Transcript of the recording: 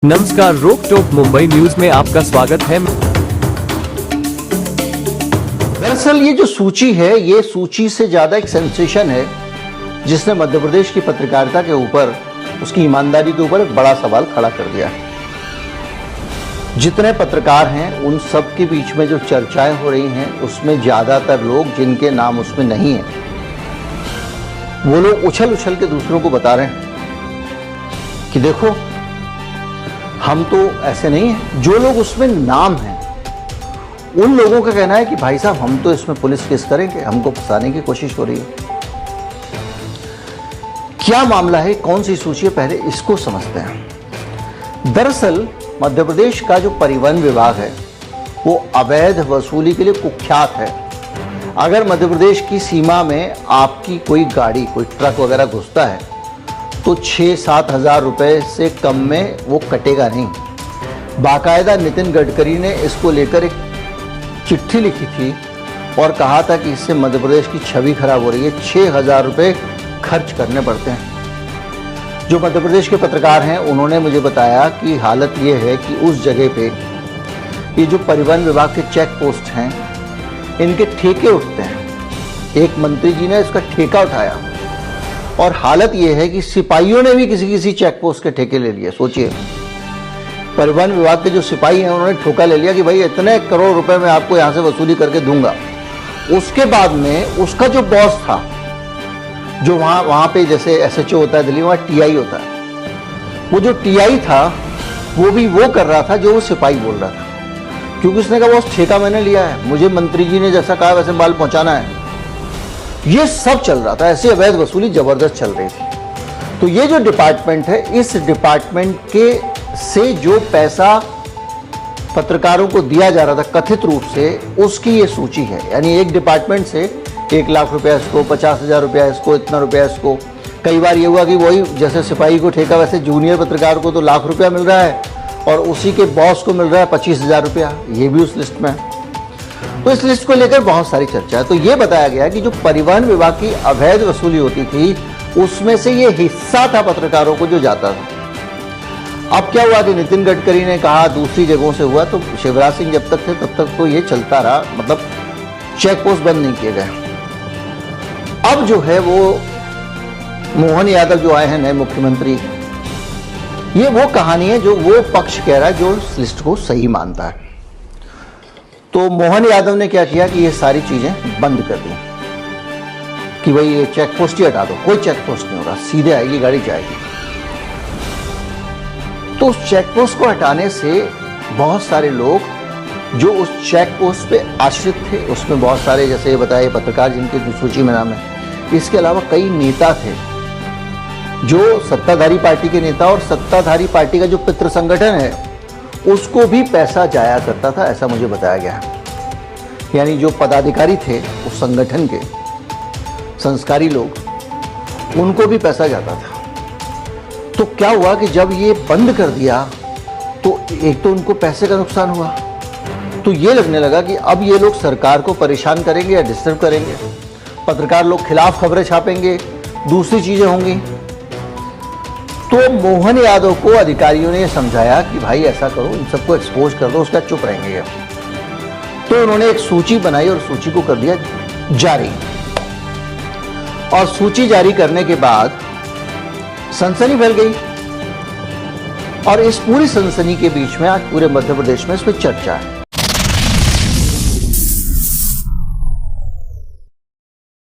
नमस्कार, रोक टोक मुंबई न्यूज में आपका स्वागत है। दरअसल ये जो सूची है, ये सूची से ज्यादा एक सेंसेशन है जिसने मध्य प्रदेश की पत्रकारिता के ऊपर, उसकी ईमानदारी के ऊपर एक बड़ा सवाल खड़ा कर दिया है। जितने पत्रकार हैं उन सब के बीच में जो चर्चाएं हो रही हैं, उसमें ज्यादातर लोग जिनके नाम उसमें नहीं है, वो लोग उछल उछल के दूसरों को बता रहे हैं कि देखो हम तो ऐसे नहीं हैं। जो लोग उसमें नाम हैं उन लोगों का कहना है कि भाई साहब हम तो इसमें पुलिस केस करेंगे, हमको फंसाने की कोशिश हो रही है। क्या मामला है, कौन सी सूची है, पहले इसको समझते हैं। दरअसल मध्य प्रदेश का जो परिवहन विभाग है वो अवैध वसूली के लिए कुख्यात है। अगर मध्य प्रदेश की सीमा में आपकी कोई गाड़ी, कोई ट्रक वगैरह घुसता है तो 6-7 हज़ार रुपये से कम में वो कटेगा नहीं। बाकायदा नितिन गडकरी ने इसको लेकर एक चिट्ठी लिखी थी और कहा था कि इससे मध्य प्रदेश की छवि खराब हो रही है। 6,000 रुपये खर्च करने पड़ते हैं। जो मध्य प्रदेश के पत्रकार हैं उन्होंने मुझे बताया कि हालत ये है कि उस जगह पे ये जो परिवहन विभाग के चेक पोस्ट हैं, इनके ठेके उठते हैं। एक मंत्री जी ने इसका ठेका उठाया और हालत यह है कि सिपाहियों ने भी किसी चेक पोस्ट के ठेके ले लिए। सोचिए, परिवहन विभाग के जो सिपाही हैं उन्होंने ठोका ले लिया कि भाई इतने करोड़ रुपए मैं आपको यहां से वसूली करके दूंगा। उसके बाद में उसका जो बॉस था, जो वहां पे जैसे एसएचओ होता है दिल्ली, वहां टीआई होता है, वो जो टीआई था वो भी वो कर रहा था जो वो सिपाही बोल रहा था, क्योंकि उसने कहा बॉस ठेका मैंने लिया है, मुझे मंत्री जी ने जैसा कहा वैसे माल पहुंचाना है। ये सब चल रहा था, ऐसी अवैध वसूली जबरदस्त चल रही थी। तो ये जो डिपार्टमेंट है, इस डिपार्टमेंट के से जो पैसा पत्रकारों को दिया जा रहा था कथित रूप से, उसकी ये सूची है। यानी एक डिपार्टमेंट से 1 लाख रुपया इसको, 50,000 रुपया इसको, इतना रुपया इसको। कई बार ये हुआ कि वही जैसे सिपाही को ठेका, वैसे जूनियर पत्रकार को तो लाख रुपया मिल रहा है और उसी के बॉस को मिल रहा है 25,000 रुपया। ये भी उस लिस्ट में है। तो इस लिस्ट को लेकर बहुत सारी चर्चा है। तो ये बताया गया कि जो परिवहन विभाग की अवैध वसूली होती थी उसमें से ये हिस्सा था पत्रकारों को जो जाता था। अब क्या हुआ कि नितिन गडकरी ने कहा दूसरी जगहों से हुआ, तो शिवराज सिंह जब तक थे तब तक तो ये चलता रहा, मतलब चेक पोस्ट बंद नहीं किए गए। अब जो है वो मोहन यादव जो आए हैं नए मुख्यमंत्री, ये वो कहानी है जो वो पक्ष कह रहा है जो इस लिस्ट को सही मानता है। तो मोहन यादव ने क्या किया कि ये सारी चीजें बंद कर दी कि भाई ये चेक पोस्ट ही हटा दो, कोई चेक पोस्ट नहीं होगा, सीधे आएगी गाड़ी जाएगी। तो उस चेक पोस्ट को हटाने से बहुत सारे लोग जो उस चेक पोस्ट पे आश्रित थे, उसमें बहुत सारे जैसे ये बताए पत्रकार जिनकी सूची में नाम है, इसके अलावा कई नेता थे जो सत्ताधारी पार्टी के नेता, और सत्ताधारी पार्टी का जो पितृ संगठन है उसको भी पैसा जाया करता था, ऐसा मुझे बताया गया है। यानी जो पदाधिकारी थे उस संगठन के, संस्कारी लोग, उनको भी पैसा जाता था। तो क्या हुआ कि जब ये बंद कर दिया तो एक तो उनको पैसे का नुकसान हुआ, तो ये लगने लगा कि अब ये लोग सरकार को परेशान करेंगे या डिस्टर्ब करेंगे, पत्रकार लोग खिलाफ खबरें छापेंगे, दूसरी चीजें होंगी। तो मोहन यादव को अधिकारियों ने समझाया कि भाई ऐसा करो, इन सबको एक्सपोज कर दो, उसका चुप रहेंगे। तो उन्होंने एक सूची बनाई और सूची को कर दिया जारी। और सूची जारी करने के बाद सनसनी फैल गई, और इस पूरी सनसनी के बीच में आज पूरे मध्य प्रदेश में इस पर चर्चा है।